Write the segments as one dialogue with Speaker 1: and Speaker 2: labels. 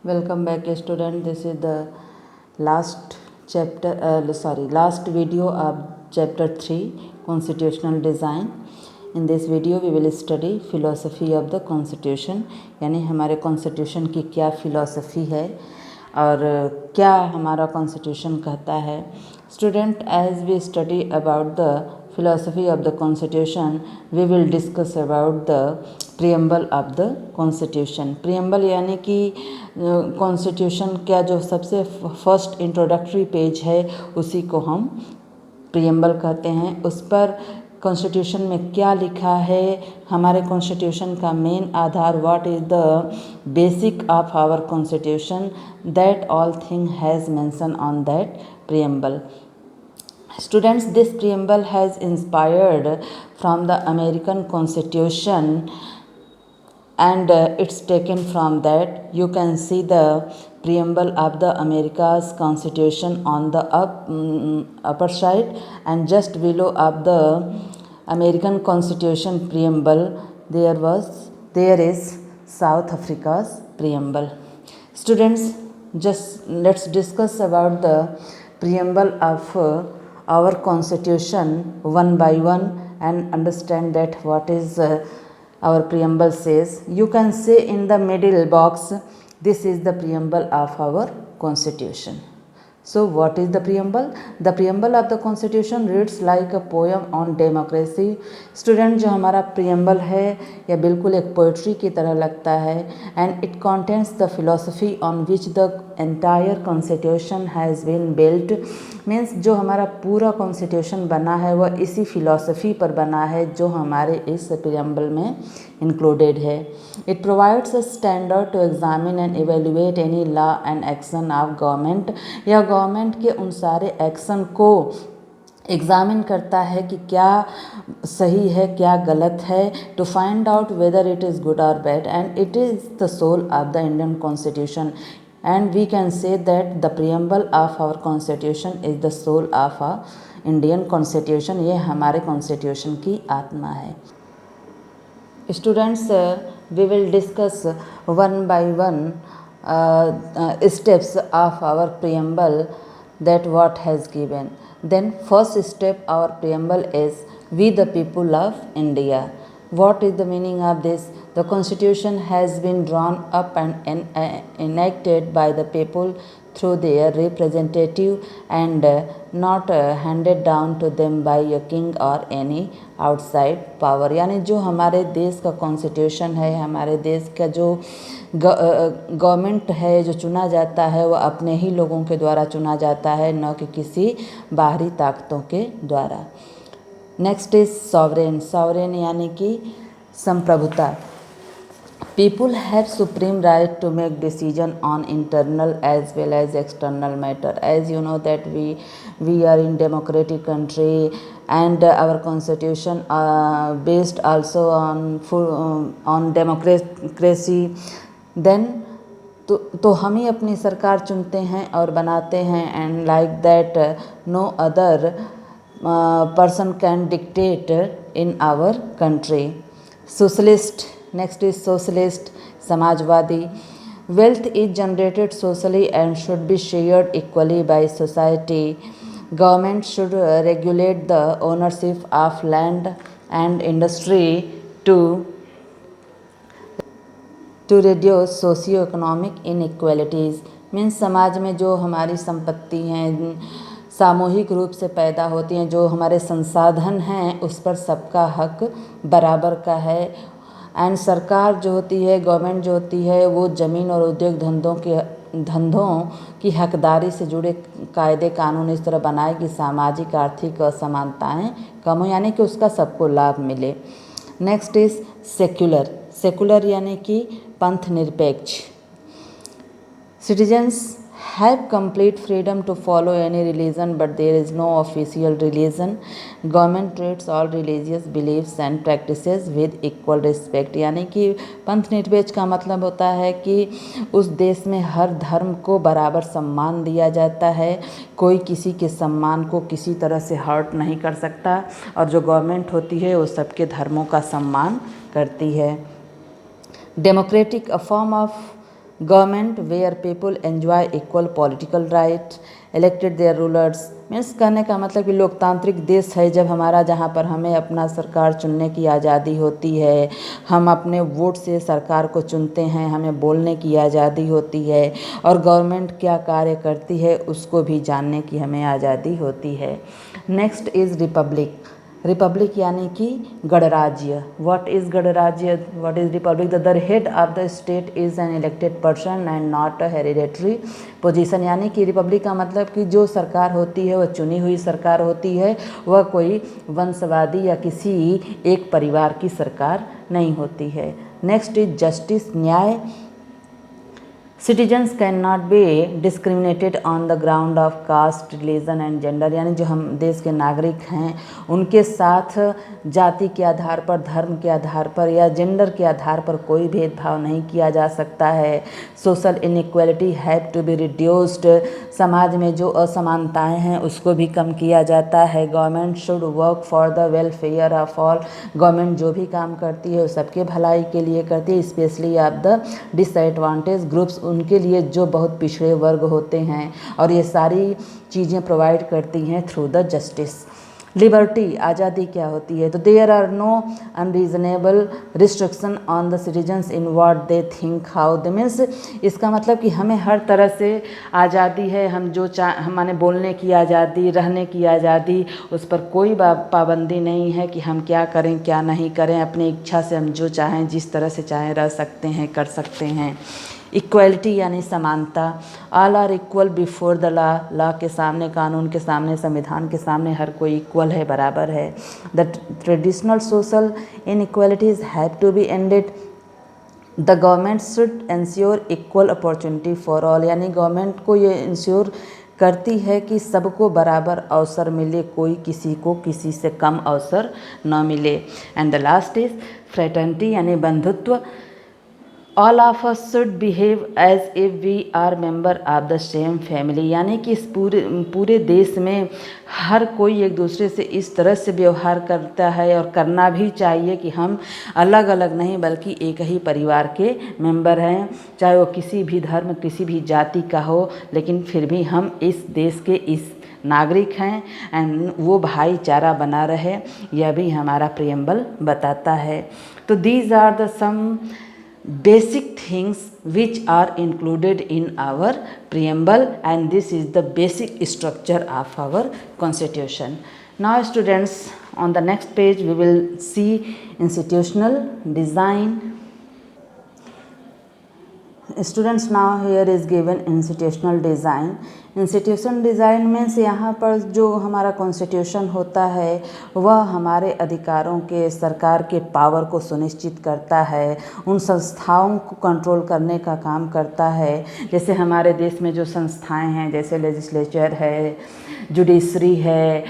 Speaker 1: Welcome back, student. This is the last last video of chapter 3, Constitutional Design. In this video, we will study philosophy of the Constitution, यानी हमारे constitution की क्या philosophy है और क्या हमारा constitution कहता है. Student, as we study about the philosophy of the Constitution, we will discuss about the preamble of the Constitution. Preamble यानी कि कॉन्स्टिट्यूशन का जो सबसे फर्स्ट इंट्रोडक्टरी पेज है उसी को हम प्रियम्बल कहते हैं. उस पर कॉन्स्टिट्यूशन में क्या लिखा है, हमारे कॉन्स्टिट्यूशन का मेन आधार, what is the basic of our constitution, that all thing has mention on that preamble. Students, this preamble has inspired from the American Constitution and it's taken from that. You can see the preamble of the America's Constitution on the upper side, and just below of the American Constitution preamble there is South Africa's preamble. Students, just let's discuss about the preamble of our constitution one by one and understand that what is our preamble says. You can say in the middle box, this is the preamble of our constitution. So what is the preamble? The preamble of the constitution reads like a poem on democracy. Student, जो हमारा preamble है यह बिल्कुल एक poetry की तरह लगता है. And it contains the philosophy on which the entire constitution has been built. Means जो हमारा पूरा कॉन्स्टिट्यूशन बना है वह इसी फिलॉसफी पर बना है जो हमारे इस प्रियम्बल में इंक्लूडेड है. It provides a standard to examine and evaluate any law and action of government. यह गवर्नमेंट के उन सारे एक्शन को एग्ज़ामिन करता है कि क्या सही है क्या गलत है, to find out whether it is good और bad, and it is the soul of the Indian constitution. And we can say that the preamble of our constitution is the soul of our Indian constitution. ये हमारे constitution की आत्मा है. Students, we will discuss one by one steps of our preamble, that what has given. Then first step our preamble is we the people of India. What is the meaning of this? The constitution has been drawn up and enacted by the people through their representative and not handed down to them by a king or any outside power. यानी जो हमारे देश का constitution है, हमारे देश का जो गवर्नमेंट है जो चुना जाता है वह अपने ही लोगों के द्वारा चुना जाता है, न कि किसी बाहरी ताकतों के द्वारा. Next is sovereign. सॉवरेन यानी कि संप्रभुता. People have supreme right to make decision on internal as well as external matter. As you know that we are in democratic country and our constitution based also on democracy. Then तो हम ही अपनी सरकार चुनते हैं और बनाते हैं, and like that no other person can dictate in our country. Socialist. Next is socialist, Samajwadi. Wealth is generated socially and should be shared equally by society. Government should regulate the ownership of land and industry to reduce socio-economic inequalities. Means समाज में जो हमारी संपत्ति हैं सामूहिक रूप से पैदा होती हैं, जो हमारे संसाधन हैं उस पर सबका हक बराबर का है. एंड सरकार जो होती है, गवर्नमेंट जो होती है, वो ज़मीन और उद्योग धंधों की हकदारी से जुड़े कायदे कानून इस तरह बनाए कि सामाजिक आर्थिक असमानताएं कम हो, यानी कि उसका सबको लाभ मिले. Next is secular. सेक्युलर यानी कि पंथ निरपेक्ष. Citizens have complete freedom to follow any religion, but there is no official religion. Government treats all religious beliefs and practices with equal respect. यानी कि पंथ निरपेक्ष का मतलब होता है कि उस देश में हर धर्म को बराबर सम्मान दिया जाता है, कोई किसी के सम्मान को किसी तरह से हर्ट नहीं कर सकता, और जो गवर्नमेंट होती है वो सबके धर्मों का सम्मान करती है. Democratic, a form of government where people enjoy equal political right, elected their rulers. Means कहने का मतलब कि लोकतांत्रिक देश है जब हमारा, जहाँ पर हमें अपना सरकार चुनने की आज़ादी होती है, हम अपने वोट से सरकार को चुनते हैं, हमें बोलने की आज़ादी होती है और गवर्नमेंट क्या कार्य करती है उसको भी जानने की हमें आज़ादी होती है। Next is Republic. रिपब्लिक यानी कि गणराज्य। व्हाट इज़ गणराज्य? What is Republic? The head of the state is an elected person and not a hereditary position. यानी कि रिपब्लिक का मतलब कि जो सरकार होती है वह चुनी हुई सरकार होती है, वह कोई वंशवादी या किसी एक परिवार की सरकार नहीं होती है। नेक्स्ट इज जस्टिस, न्याय। Citizens can not be discriminated on the ground of caste, religion and gender. यानी जो हम देश के नागरिक हैं उनके साथ जाति के आधार पर, धर्म के आधार पर या जेंडर के आधार पर कोई भेदभाव नहीं किया जा सकता है। Social inequality have to be reduced. समाज में जो असमानताएं हैं उसको भी कम किया जाता है। Government should work for the welfare of all. Government जो भी काम करती है वो सबके भलाई के लिए करती है, specially of the disadvantage groups, उनके लिए जो बहुत पिछड़े वर्ग होते हैं, और ये सारी चीज़ें प्रोवाइड करती हैं थ्रू द जस्टिस। लिबर्टी, आज़ादी क्या होती है? तो there are no unreasonable restriction on the citizens in what they think, how they. Means इसका मतलब कि हमें हर तरह से आज़ादी है, हम जो हम माने बोलने की आज़ादी, रहने की आज़ादी, उस पर कोई पाबंदी नहीं है कि हम क्या करें क्या नहीं करें। अपनी इच्छा से हम जो चाहें जिस तरह से चाहें रह सकते हैं, कर सकते हैं। इक्वलिटी यानी समानता। All are equal before the law. Law के सामने, कानून के सामने, संविधान के सामने हर कोई इक्वल है, बराबर है। The traditional social inequalities have to be ended. The government should ensure equal opportunity for all. यानी गवर्नमेंट को ये इंश्योर करती है कि सबको बराबर अवसर मिले, कोई किसी को किसी से कम अवसर न मिले। And the last is fraternity यानी बंधुत्व। All of us should behave as if we are member of the same family. यानी कि इस पूरे देश में हर कोई एक दूसरे से इस तरह से व्यवहार करता है और करना भी चाहिए कि हम अलग अलग नहीं बल्कि एक ही परिवार के मेंबर हैं, चाहे वो किसी भी धर्म, किसी भी जाति का हो, लेकिन फिर भी हम इस देश के इस नागरिक हैं एंड वो भाईचारा बना रहे, यह भी हमारा प्रियम्बल बताता है। तो these are the some basic things which are included in our preamble, and this is the basic structure of our constitution. Now students, on the next page we will see institutional design. Students, now here is given institutional design. Institution design means यहाँ पर जो हमारा constitution होता है वह हमारे अधिकारों के, सरकार के पावर को सुनिश्चित करता है, उन संस्थाओं को कंट्रोल करने का काम करता है। जैसे हमारे देश में जो संस्थाएं हैं, जैसे लेजिस्लेचर है, जुडिशरी है,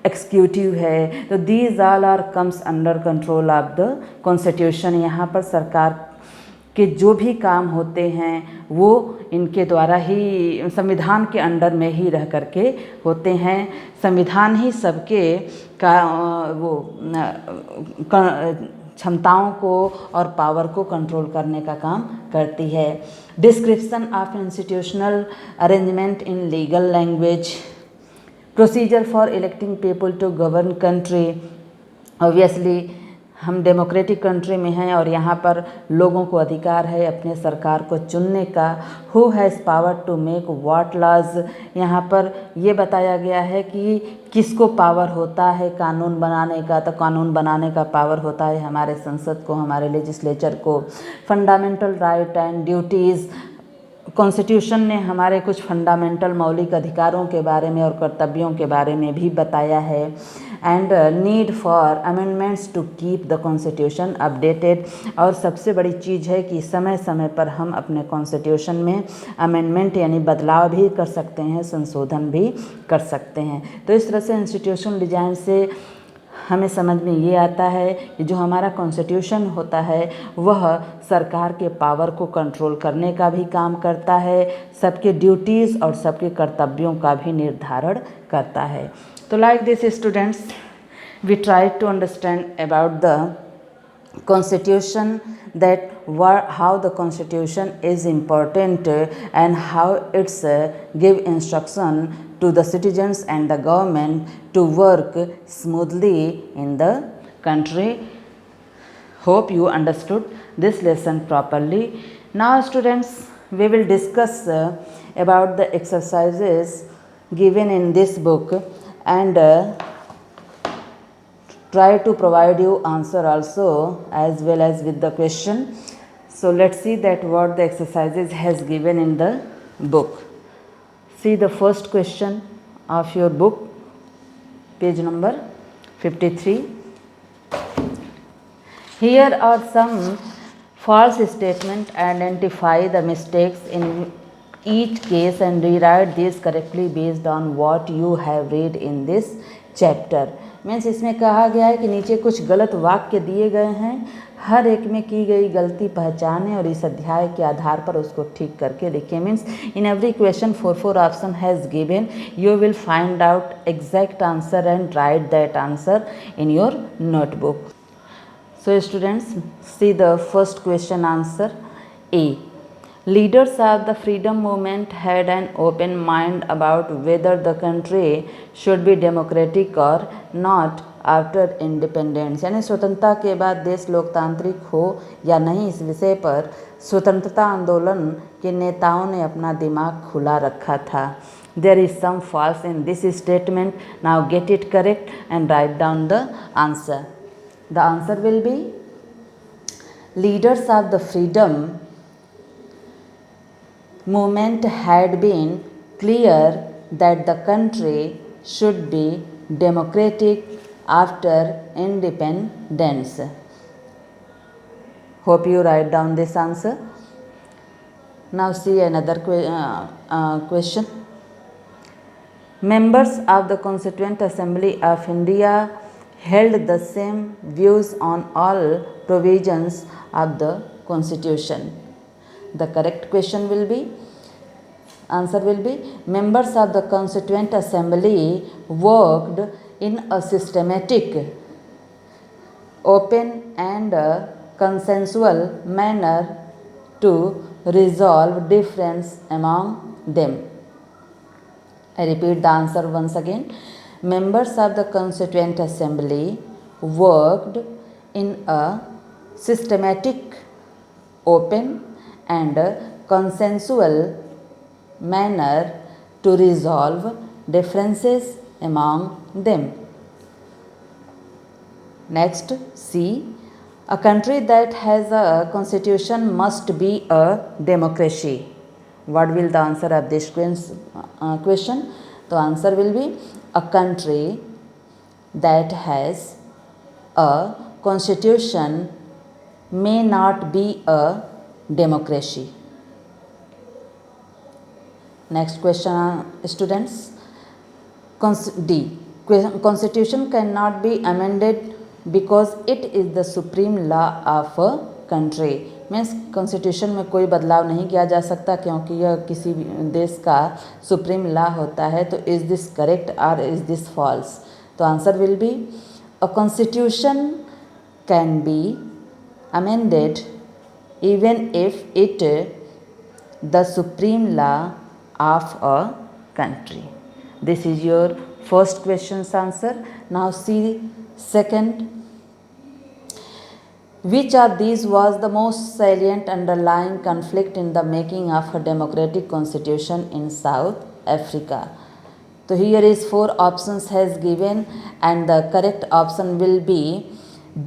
Speaker 1: एक्सिक्यूटिव है, तो these all are comes under control of the constitution. यहाँ पर सरकार के जो भी काम होते हैं वो इनके द्वारा ही, संविधान के अंडर में ही रह करके होते हैं। संविधान ही सबके का वो क्षमताओं को और पावर को कंट्रोल करने का काम करती है। Description of institutional arrangement in legal language. Procedure for electing people to govern country. Obviously हम डेमोक्रेटिक कंट्री में हैं और यहाँ पर लोगों को अधिकार है अपने सरकार को चुनने का। Who has power to make what laws. यहाँ पर ये बताया गया है कि किसको पावर होता है कानून बनाने का, तो कानून बनाने का पावर होता है हमारे संसद को, हमारे लेजिस्लेचर को। Fundamental right and duties. Constitution ने हमारे कुछ फंडामेंटल मौलिक अधिकारों के बारे में और कर्तव्यों के बारे में भी बताया है। And need for amendments to keep the constitution updated. और सबसे बड़ी चीज़ है कि समय समय पर हम अपने कॉन्स्टिट्यूशन में अमेंडमेंट यानी बदलाव भी कर सकते हैं, संशोधन भी कर सकते हैं। तो इस तरह से इंस्टीट्यूशन डिज़ाइन से हमें समझ में ये आता है कि जो हमारा कॉन्स्टिट्यूशन होता है वह सरकार के पावर को कंट्रोल करने का भी काम करता है, सबके ड्यूटीज़ और सबके कर्तव्यों का भी निर्धारण करता है। तो like this students, we try to understand about the constitution, that how the constitution is important and how it's give instruction to the citizens and the government to work smoothly in the country. Hope you understood this lesson properly. Now students, we will discuss about the exercises given in this book and try to provide you answer also as well as with the question. So let's see that what the exercises has given in the book. See the first question of your book, page number 53. Here are some false statements. Identify the mistakes in each case and rewrite these correctly based on what you have read in this chapter. Means इसमें कहा गया है कि नीचे कुछ गलत वाक्य दिए गए हैं, हर एक में की गई गलती पहचानें और इस अध्याय के आधार पर उसको ठीक करके लिखें. Means in every question 4 option has given. You will find out exact answer and right that answer in your notebook. So students, see the first question answer. A. Leaders of the freedom movement had an open mind about whether the country should be democratic or not after independence. यानी स्वतंत्रता के बाद देश लोकतांत्रिक हो या नहीं, इस विषय पर स्वतंत्रता आंदोलन के नेताओं ने अपना दिमाग खुला रखा था. There is some false in this statement. Now get it correct and write down the answer. The answer will be leaders of the freedom movement had been clear that the country should be democratic after independence. Hope you write down this answer. Now see another question. Members of the Constituent Assembly of India held the same views on all provisions of the Constitution. The correct question will be, answer will be, members of the Constituent Assembly worked in a systematic, open and consensual manner to resolve difference among them. I repeat the answer once again. Members of the Constituent Assembly worked in a systematic, open and consensual manner to resolve differences among them. Next, C. A country that has a constitution must be a democracy. What will the answer of this question? The answer will be, a country that has a constitution may not be a democracy. Next question, students. D. Constitution cannot be amended because it is the supreme law of a country. Means constitution में कोई बदलाव नहीं किया जा सकता क्योंकि यह किसी देश का सुप्रीम लॉ होता है. तो इज़ दिस करेक्ट और इज़ दिस फॉल्स? तो answer will be, a constitution can be amended even if it the supreme law of a country. This is your first question answer. Now see second. Which of these was the most salient underlying conflict in the making of a democratic constitution in South Africa? So here is 4 options has given and the correct option will be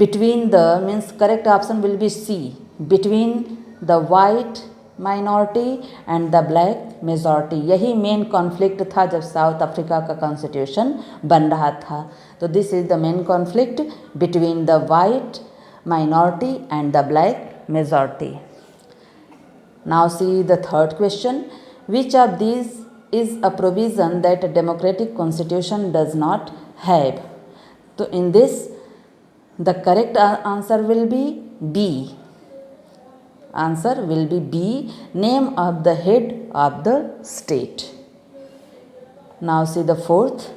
Speaker 1: between the, means correct option will be C, between the white minority and the black majority. यही main conflict था जब south Africa का constitution बन रहा था. तो this is the main conflict between the white minority and the black majority. Now see the third question. Which of these is a provision that a democratic constitution does not have? So in this the correct answer will be B. Answer will be B, name of the head of the state. Now see the fourth.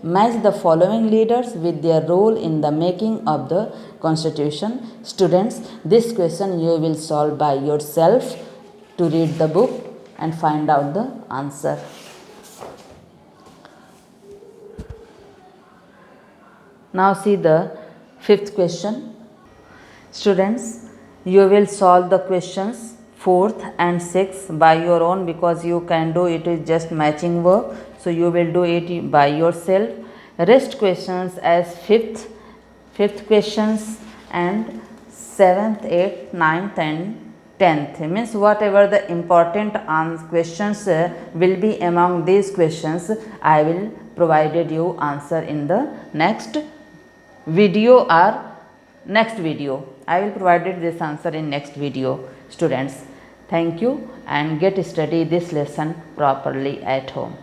Speaker 1: Match the following leaders with their role in the making of the constitution. Students, this question you will solve by yourself to read the book and find out the answer. Now see the fifth question. Students, you will solve the questions 4th and 6th by your own, because you can do it is just matching work. So you will do it by yourself. Rest questions as 5th questions and 7th, 8th, 9th and 10th. Means whatever the important questions will be among these questions, I will provided you answer in the next video or next video. I will provided this answer in next video. Students, thank you and get study this lesson properly at home.